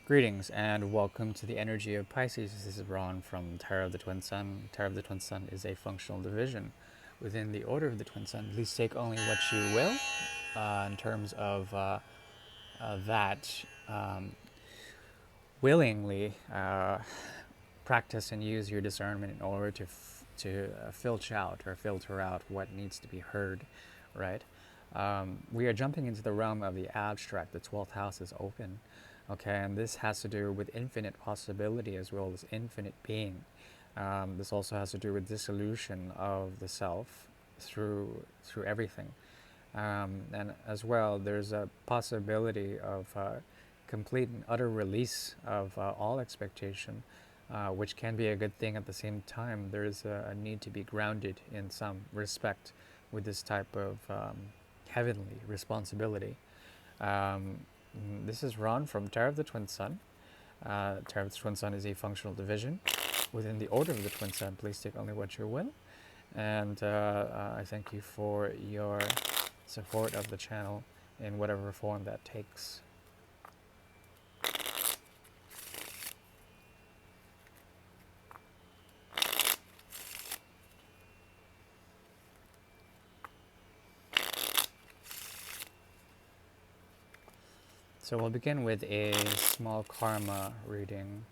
Greetings and welcome to the energy of Pisces. This is Ron from Tarot of the Twin Sun. Tarot of the Twin Sun is a functional division within the Order of the Twin Sun. Please take only what you will in terms of that. Willingly practice and use your discernment in order to filter out what needs to be heard, right? We are jumping into the realm of the abstract. The 12th house is open, okay, and this has to do with infinite possibility as well as infinite being. This also has to do with dissolution of the self through everything, and as well, there's a possibility of complete and utter release of all expectation, which can be a good thing at the same time. There's a need to be grounded in some respect with this type of heavenly responsibility. This is Ron from Tarot of the Twin Sun. Tarot of the Twin Sun is a functional division within the Order of the Twin Sun. Please take only what you will. And I thank you for your support of the channel in whatever form that takes. So we'll begin with a small karma reading.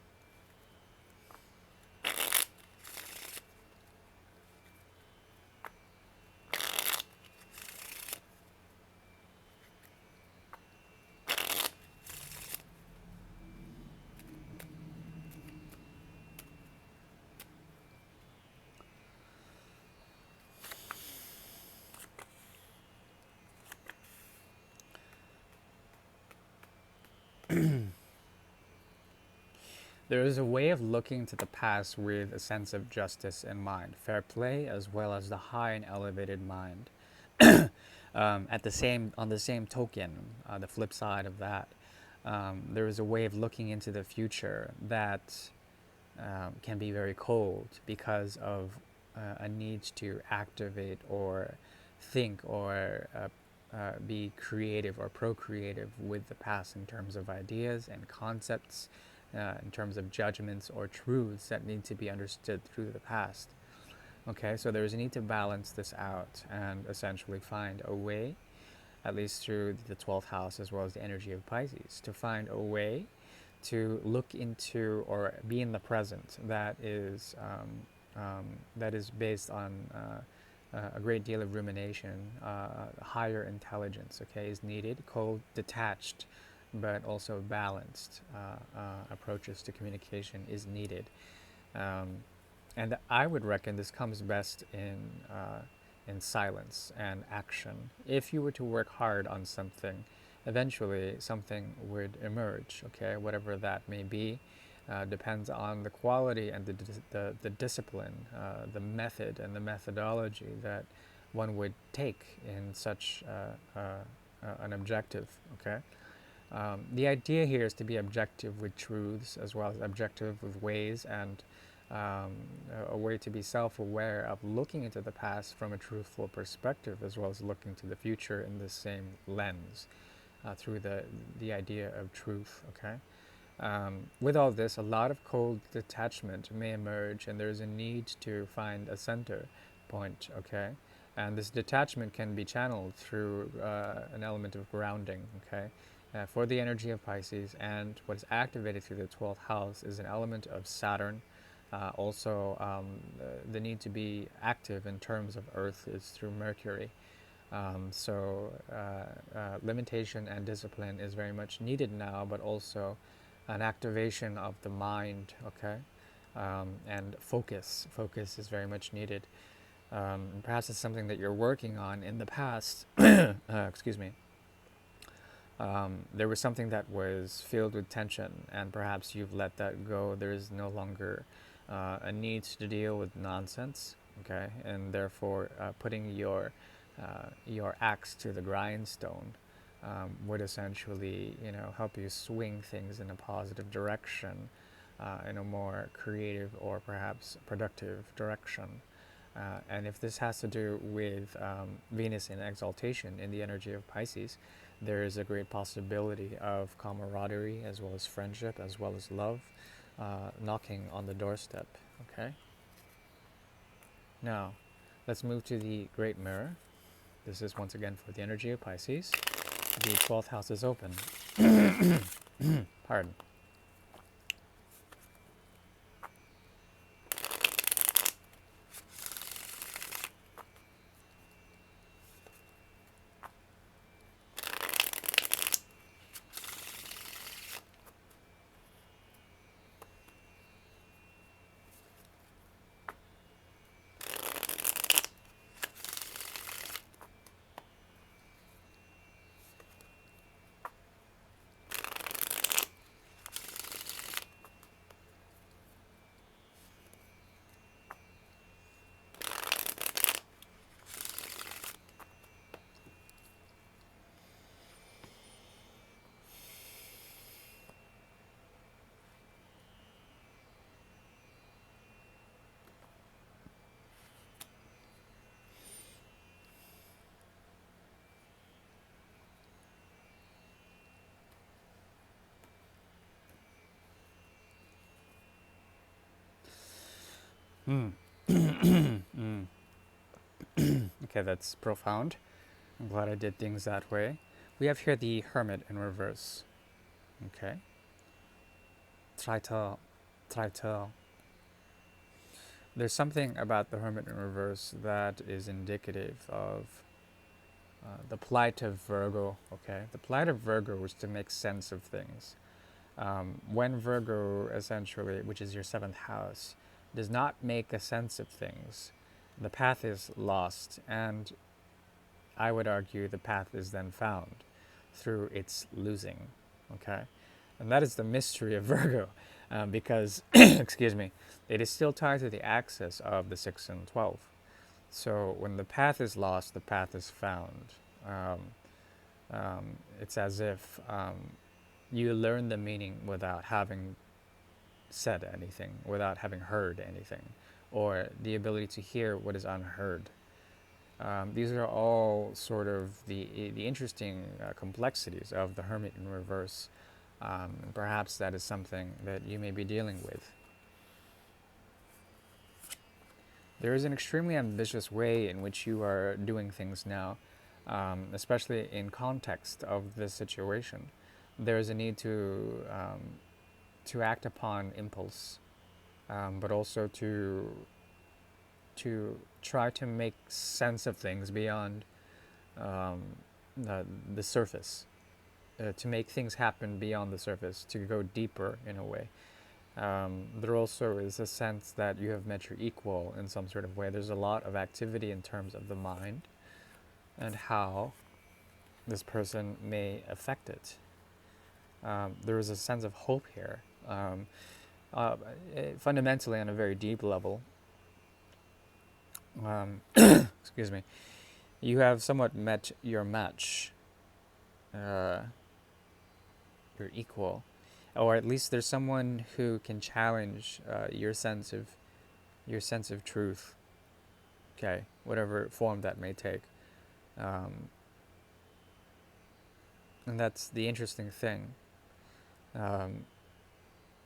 There is a way of looking to the past with a sense of justice in mind, fair play, as well as the high and elevated mind. On the same token, the flip side of that, there is a way of looking into the future that can be very cold because of a need to activate or think or be creative or procreative with the past in terms of ideas and concepts, in terms of judgments or truths that need to be understood through the past. Okay, so there's a need to balance this out and essentially find a way, at least through the 12th house as well as the energy of Pisces, to find a way to look into or be in the present that is based on a great deal of rumination. Higher intelligence, okay, is needed. Cold, detached, but also balanced approaches to communication is needed. And I would reckon this comes best in silence and action. If you were to work hard on something, eventually something would emerge, okay, whatever that may be. Depends on the quality and the discipline, the method and the methodology that one would take in such an objective, okay? The idea here is to be objective with truths as well as objective with ways, and a way to be self-aware of looking into the past from a truthful perspective as well as looking to the future in the same lens through the idea of truth, okay? With all this, a lot of cold detachment may emerge, and there's a need to find a center point, okay? And this detachment can be channeled through an element of grounding, okay? For the energy of Pisces, and what is activated through the 12th house is an element of Saturn. Also, the need to be active in terms of Earth is through Mercury. So limitation and discipline is very much needed now, but also an activation of the mind, okay? And focus is very much needed. Perhaps it's something that you're working on in the past. Excuse me. There was something that was filled with tension, and perhaps you've let that go. There is no longer a need to deal with nonsense, okay? And therefore, putting your axe to the grindstone would essentially, help you swing things in a positive direction, in a more creative or perhaps productive direction. And if this has to do with Venus in exaltation in the energy of Pisces, There is a great possibility of camaraderie as well as friendship as well as love knocking on the doorstep. Okay? Now, let's move to the Great Mirror. This is once again for the energy of Pisces. The 12th house is open. Pardon. Mm. Mm. Okay, that's profound. I'm glad I did things that way. We have here the Hermit in reverse. Okay. Untitled. Untitled. There's something about the Hermit in reverse that is indicative of the plight of Virgo. Okay. The plight of Virgo is to make sense of things. When Virgo, essentially, which is your 7th house, does not make a sense of things, the path is lost, and I would argue the path is then found through its losing. Okay? And that is the mystery of Virgo, because, excuse me, it is still tied to the axis of the 6 and 12. So when the path is lost, the path is found. It's as if you learn the meaning without having said anything, without having heard anything, or the ability to hear what is unheard. These are all sort of the interesting complexities of the Hermit in reverse. Perhaps that is something that you may be dealing with. There is an extremely ambitious way in which you are doing things now, especially in context of this situation. There is a need to act upon impulse, but also to try to make sense of things beyond the surface, to make things happen beyond the surface, to go deeper in a way. There also is a sense that you have met your equal in some sort of way. There's a lot of activity in terms of the mind and how this person may affect it. There is a sense of hope here. Fundamentally, on a very deep level, excuse me, you have somewhat met your match, your equal, or at least there's someone who can challenge your sense of truth. Okay, whatever form that may take, and that's the interesting thing.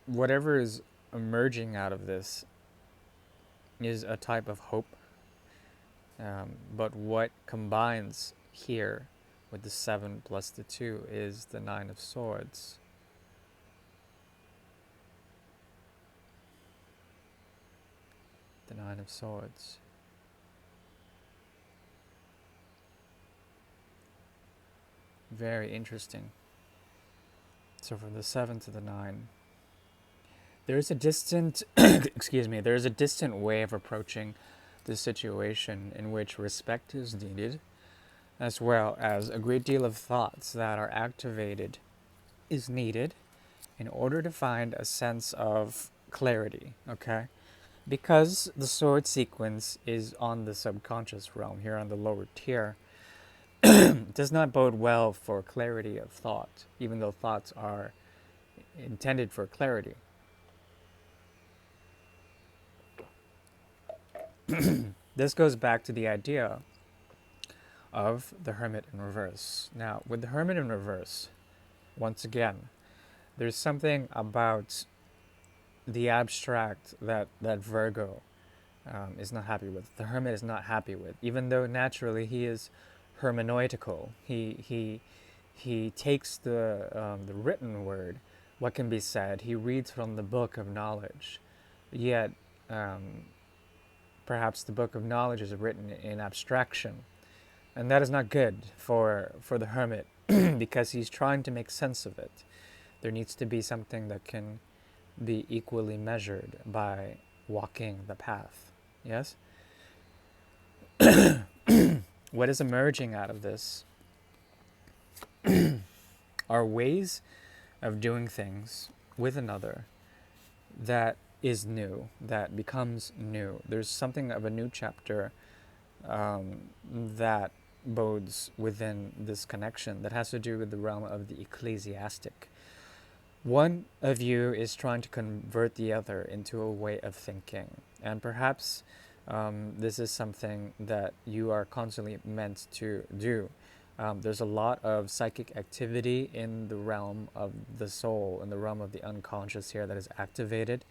Whatever is emerging out of this is a type of hope. But what combines here with the 7 plus the 2 is the 9 of Swords. The 9 of Swords. Very interesting. So from the 7 to the 9, there is a distant, excuse me, there is a distant way of approaching the situation in which respect is needed, as well as a great deal of thoughts that are activated is needed in order to find a sense of clarity, okay? Because the sword sequence is on the subconscious realm, here on the lower tier, it does not bode well for clarity of thought, even though thoughts are intended for clarity. This goes back to the idea of the Hermit in reverse. Now, with the Hermit in reverse, once again, there's something about the abstract that Virgo is not happy with. The Hermit is not happy with, even though naturally he is hermeneutical. He takes the written word, what can be said. He reads from the book of knowledge, yet perhaps the book of knowledge is written in abstraction, and that is not good for the Hermit because he's trying to make sense of it. There needs to be something that can be equally measured by walking the path. Yes? What is emerging out of this are ways of doing things with another that is new, that becomes new. There's something of a new chapter that bodes within this connection that has to do with the realm of the ecclesiastic. One of you is trying to convert the other into a way of thinking, and perhaps this is something that you are constantly meant to do. There's a lot of psychic activity in the realm of the soul, in the realm of the unconscious here that is activated,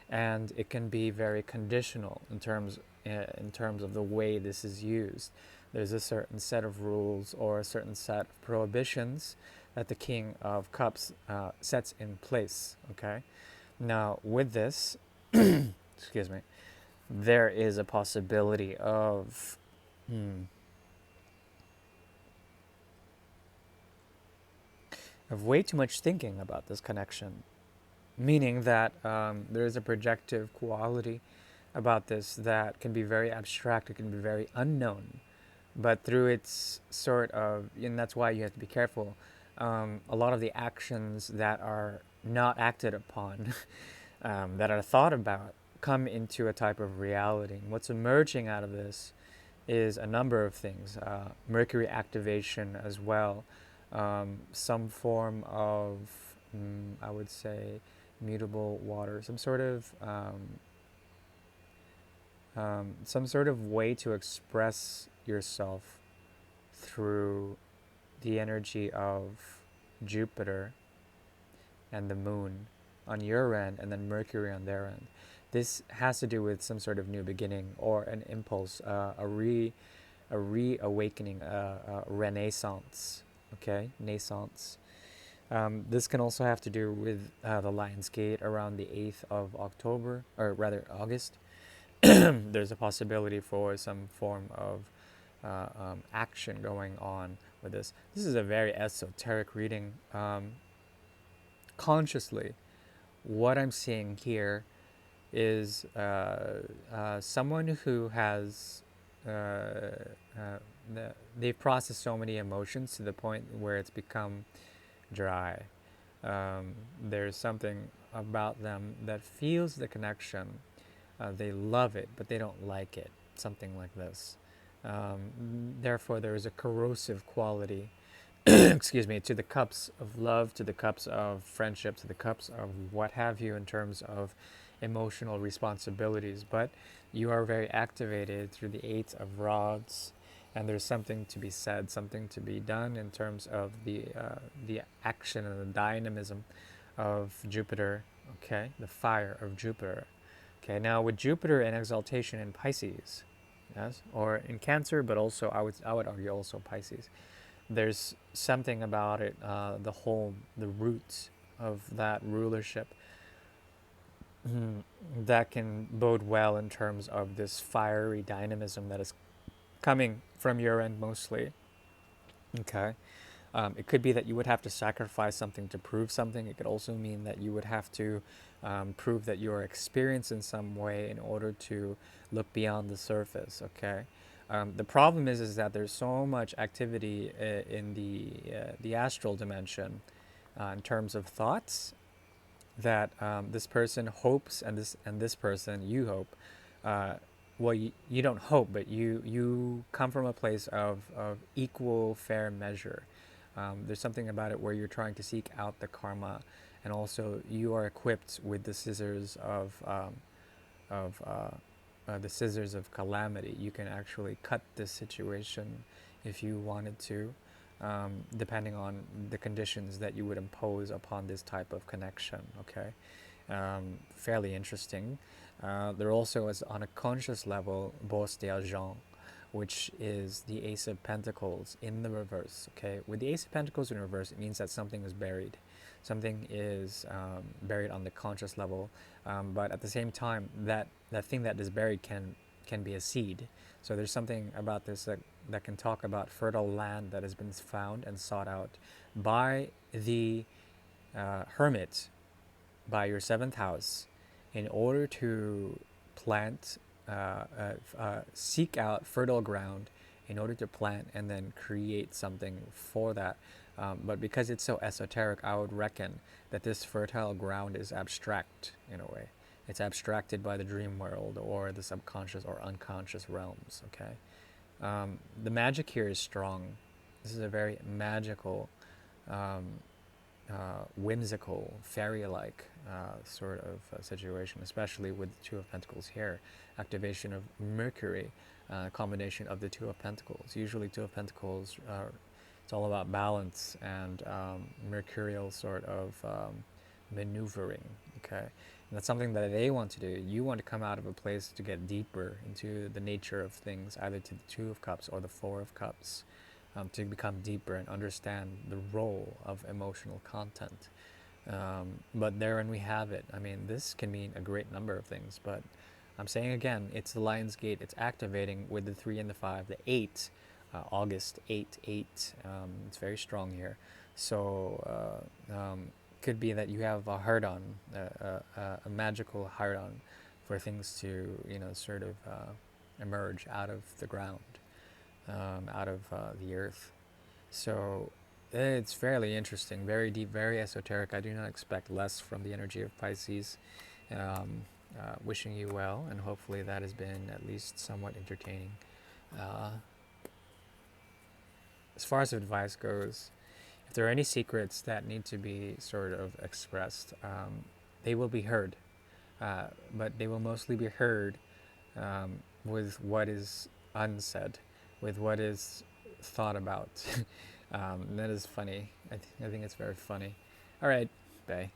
and it can be very conditional in terms of the way this is used. There's a certain set of rules or a certain set of prohibitions that the King of Cups sets in place. Okay, now with this, excuse me, there is a possibility of way too much thinking about this connection, meaning that there is a projective quality about this that can be very abstract, it can be very unknown, but through its sort of, and that's why you have to be careful, a lot of the actions that are not acted upon, that are thought about, come into a type of reality. And what's emerging out of this is a number of things. Mercury activation as well, some form of, I would say, mutable water, some sort of way to express yourself through the energy of Jupiter and the moon on your end, and then Mercury on their end. This has to do with some sort of new beginning or an impulse, a reawakening, a renaissance. Okay, naissance. This can also have to do with the Lion's Gate around the 8th of October, or rather August. There's a possibility for some form of action going on with this. This is a very esoteric reading. Consciously, what I'm seeing here is someone who has they've processed so many emotions to the point where it's become dry. There's something about them that feels the connection. They love it, but they don't like it. Something like this. Therefore, there is a corrosive quality, excuse me, to the cups of love, to the cups of friendship, to the cups of what have you in terms of emotional responsibilities. But you are very activated through the Eight of Rods, and there's something to be said, something to be done in terms of the action and the dynamism of Jupiter. Okay, the fire of Jupiter. Okay, now with Jupiter and exaltation in Pisces, yes, or in Cancer, but also I would argue also Pisces. There's something about it, the home, the roots of that rulership, that can bode well in terms of this fiery dynamism that is coming from your end mostly. Okay. It could be that you would have to sacrifice something to prove something. It could also mean that you would have to prove that you are experienced in some way in order to look beyond the surface. Okay. The problem is that there's so much activity in the astral dimension in terms of thoughts that this person hopes, and this person you hope. Well, you don't hope, but you come from a place of equal fair measure. There's something about it where you're trying to seek out the karma, and also you are equipped with the scissors of the scissors of calamity. You can actually cut this situation if you wanted to, depending on the conditions that you would impose upon this type of connection. Okay, fairly interesting. There also is on a conscious level Boss d'Argent, which is the Ace of Pentacles in the reverse. Okay, with the Ace of Pentacles in reverse, it means that something is buried. Something is buried on the conscious level, but at the same time, that thing that is buried can be a seed. So there's something about this that can talk about fertile land that has been found and sought out by the Hermit, by your seventh house, in order to plant, seek out fertile ground in order to plant and then create something for that. But because it's so esoteric, I would reckon that this fertile ground is abstract in a way. It's abstracted by the dream world or the subconscious or unconscious realms. Okay, the magic here is strong. This is a very magical, um, whimsical, fairy-like sort of situation, especially with the Two of Pentacles here. Activation of Mercury, combination of the Two of Pentacles. Usually Two of Pentacles, it's all about balance and mercurial sort of maneuvering, okay? And that's something that they want to do. You want to come out of a place to get deeper into the nature of things, either to the Two of Cups or the Four of Cups, to become deeper and understand the role of emotional content. But therein we have it. I mean, this can mean a great number of things, but I'm saying again, it's the Lion's Gate. It's activating with the 3 and the 5, the 8, August 8, 8. It's very strong here. So, could be that you have a hard on, a magical hard on for things to, sort of emerge out of the ground, out of the earth. So it's fairly interesting, very deep, very esoteric. I do not expect less from the energy of Pisces. Wishing you well, and hopefully that has been at least somewhat entertaining. Uh, as far as advice goes, if there are any secrets that need to be sort of expressed, they will be heard, but they will mostly be heard with what is unsaid, with what is thought about. That is funny. I think it's very funny. All right, bye.